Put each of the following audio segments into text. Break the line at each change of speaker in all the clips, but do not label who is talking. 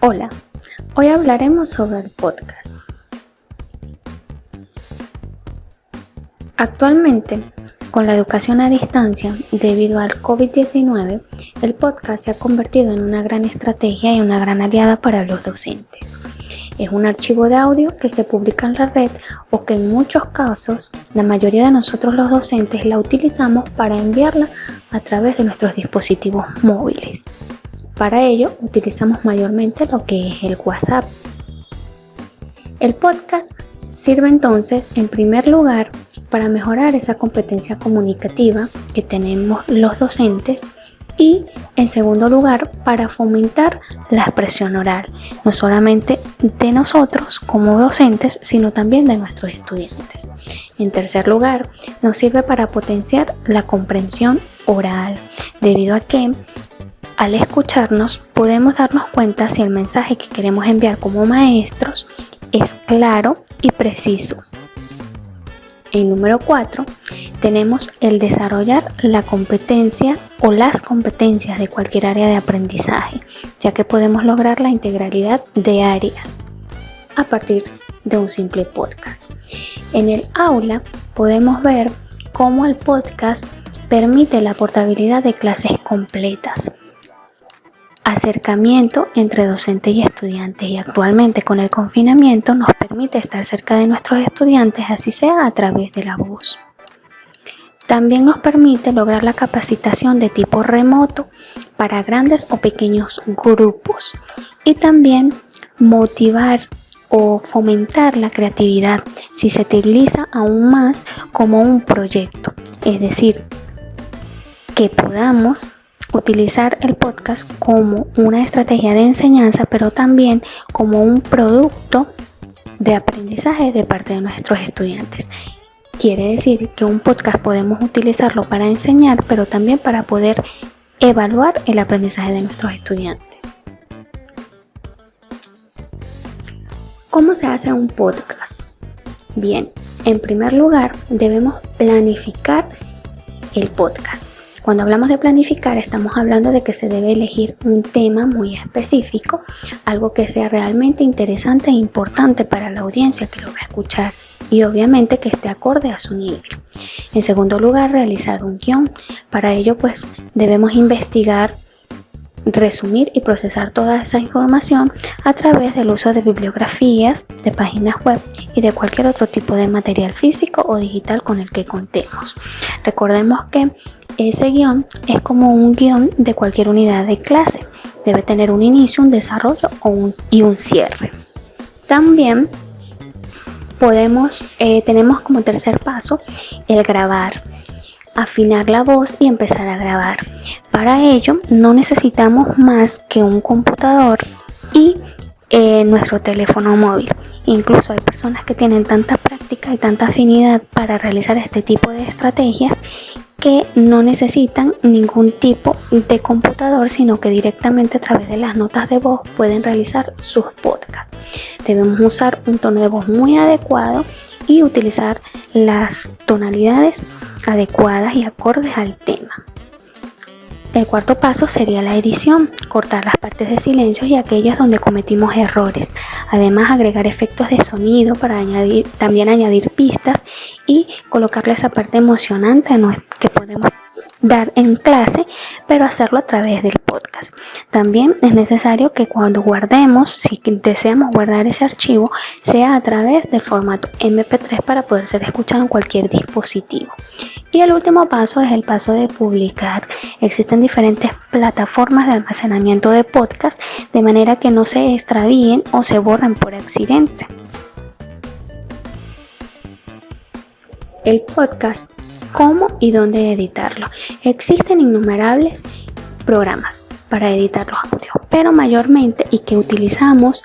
Hola, hoy hablaremos sobre el podcast. Actualmente, con la educación a distancia debido al COVID-19, el podcast se ha convertido en una gran estrategia y una gran aliada para los docentes. Es un archivo de audio que se publica en la red o que en muchos casos la mayoría de nosotros los docentes la utilizamos para enviarla a través de nuestros dispositivos móviles. Para ello utilizamos mayormente lo que es el WhatsApp. El podcast sirve entonces en primer lugar para mejorar esa competencia comunicativa que tenemos los docentes y en segundo lugar para fomentar la expresión oral, no solamente de nosotros como docentes, sino también de nuestros estudiantes. En tercer lugar, nos sirve para potenciar la comprensión oral, debido a que al escucharnos podemos darnos cuenta si el mensaje que queremos enviar como maestros es claro y preciso. En número 4 tenemos el desarrollar la competencia o las competencias de cualquier área de aprendizaje, ya que podemos lograr la integralidad de áreas a partir de un simple podcast. En el aula podemos ver cómo el podcast permite la portabilidad de clases completas, acercamiento entre docentes y estudiantes, y actualmente con el confinamiento nos permite estar cerca de nuestros estudiantes, así sea a través de la voz. También nos permite lograr la capacitación de tipo remoto para grandes o pequeños grupos y también motivar o fomentar la creatividad si se utiliza aún más como un proyecto, es decir, que podamos utilizar el podcast como una estrategia de enseñanza, pero también como un producto de aprendizaje de parte de nuestros estudiantes. Quiere decir que un podcast podemos utilizarlo para enseñar, pero también para poder evaluar el aprendizaje de nuestros estudiantes. ¿Cómo se hace un podcast? Bien, en primer lugar debemos planificar el podcast. Cuando hablamos de planificar, estamos hablando de que se debe elegir un tema muy específico, algo que sea realmente interesante e importante para la audiencia que lo va a escuchar y obviamente que esté acorde a su nivel. En segundo lugar, realizar un guión. Para ello, debemos investigar, resumir y procesar toda esa información a través del uso de bibliografías, de páginas web y de cualquier otro tipo de material físico o digital con el que contemos. Recordemos que ese guión es como un guión de cualquier unidad de clase. Debe tener un inicio, un desarrollo y un cierre. También tenemos como tercer paso el grabar, afinar la voz y empezar a grabar. Para ello no necesitamos más que un computador y nuestro teléfono móvil. Incluso hay personas que tienen tanta práctica y tanta afinidad para realizar este tipo de estrategias que no necesitan ningún tipo de computador, sino que directamente a través de las notas de voz pueden realizar sus podcasts. Debemos usar un tono de voz muy adecuado y utilizar las tonalidades adecuadas y acordes al tema. El cuarto paso sería la edición, cortar las partes de silencio y aquellas donde cometimos errores. Además, agregar efectos de sonido para también añadir pistas y colocarle esa parte emocionante que podemos dar en clase, pero hacerlo a través del podcast. También es necesario que cuando guardemos, si deseamos guardar ese archivo, sea a través del formato MP3 para poder ser escuchado en cualquier dispositivo. Y el último paso es el paso de publicar. Existen diferentes plataformas de almacenamiento de podcast de manera que no se extravíen o se borren por accidente. El podcast, ¿cómo y dónde editarlo? Existen innumerables programas para editar los audios, pero mayormente y que utilizamos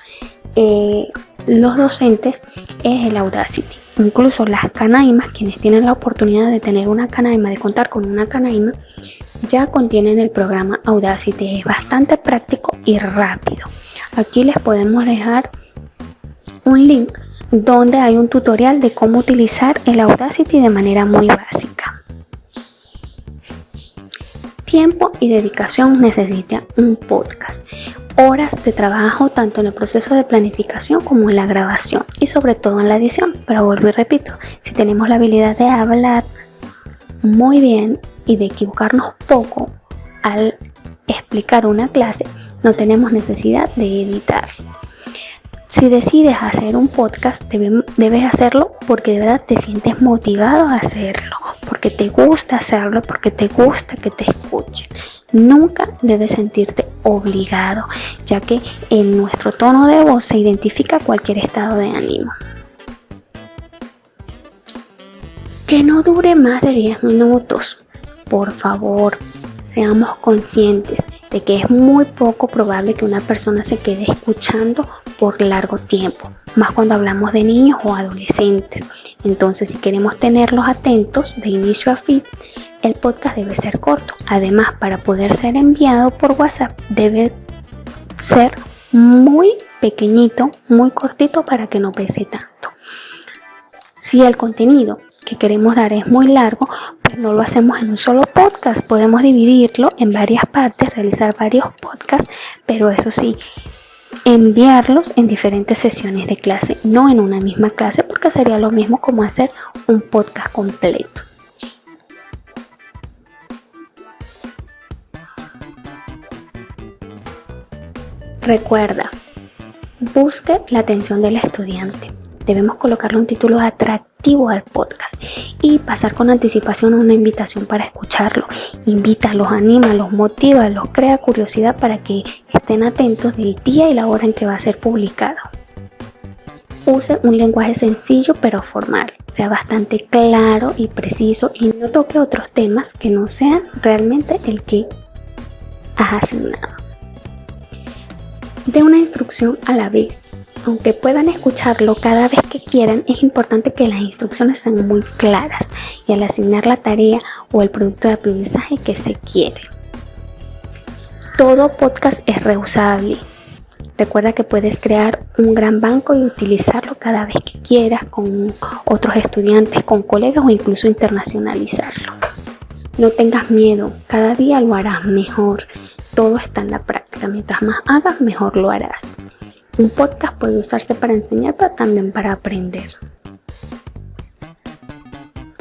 los docentes es el Audacity. Incluso las canaimas, quienes tienen la oportunidad de tener una canaima, de contar con una canaima, ya contienen el programa Audacity. Es bastante práctico y rápido. Aquí les podemos dejar un link donde hay un tutorial de cómo utilizar el Audacity de manera muy básica. Tiempo y dedicación necesita un podcast. horas de trabajo tanto en el proceso de planificación como en la grabación y sobre todo en la edición. Pero vuelvo y repito, si tenemos la habilidad de hablar muy bien y de equivocarnos poco al explicar una clase, no tenemos necesidad de editar. Si decides hacer un podcast, debes hacerlo porque de verdad te sientes motivado a hacerlo, porque te gusta hacerlo, porque te gusta que te escuchen. Nunca debes sentirte obligado, ya que en nuestro tono de voz se identifica cualquier estado de ánimo. Que no dure más de 10 minutos. Por favor, seamos conscientes de que es muy poco probable que una persona se quede escuchando por largo tiempo, más cuando hablamos de niños o adolescentes. Entonces, si queremos tenerlos atentos de inicio a fin, el podcast debe ser corto. Además, para poder ser enviado por WhatsApp, debe ser muy pequeñito, muy cortito para que no pese tanto. Si el contenido que queremos dar es muy largo, pues no lo hacemos en un solo podcast. Podemos dividirlo en varias partes, realizar varios podcasts, pero eso sí, enviarlos en diferentes sesiones de clase, no en una misma clase, porque sería lo mismo como hacer un podcast completo. Recuerda, busque la atención del estudiante. Debemos colocarle un título atractivo al podcast y pasar con anticipación una invitación para escucharlo. Invítalos, anímalos, motívalos, crea curiosidad para que estén atentos del día y la hora en que va a ser publicado. Use un lenguaje sencillo pero formal, sea bastante claro y preciso y no toque otros temas que no sean realmente el que has asignado. De una instrucción a la vez. Aunque puedan escucharlo cada vez que quieran, es importante que las instrucciones sean muy claras y al asignar la tarea o el producto de aprendizaje que se quiere. Todo podcast es reusable. Recuerda que puedes crear un gran banco y utilizarlo cada vez que quieras con otros estudiantes, con colegas o incluso internacionalizarlo. No tengas miedo, cada día lo harás mejor. Todo está en la práctica. Mientras más hagas, mejor lo harás. Un podcast puede usarse para enseñar, pero también para aprender.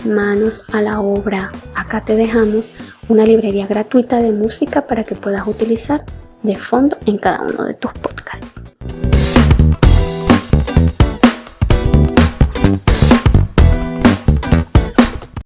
Manos a la obra. Acá te dejamos una librería gratuita de música para que puedas utilizar de fondo en cada uno de tus podcasts.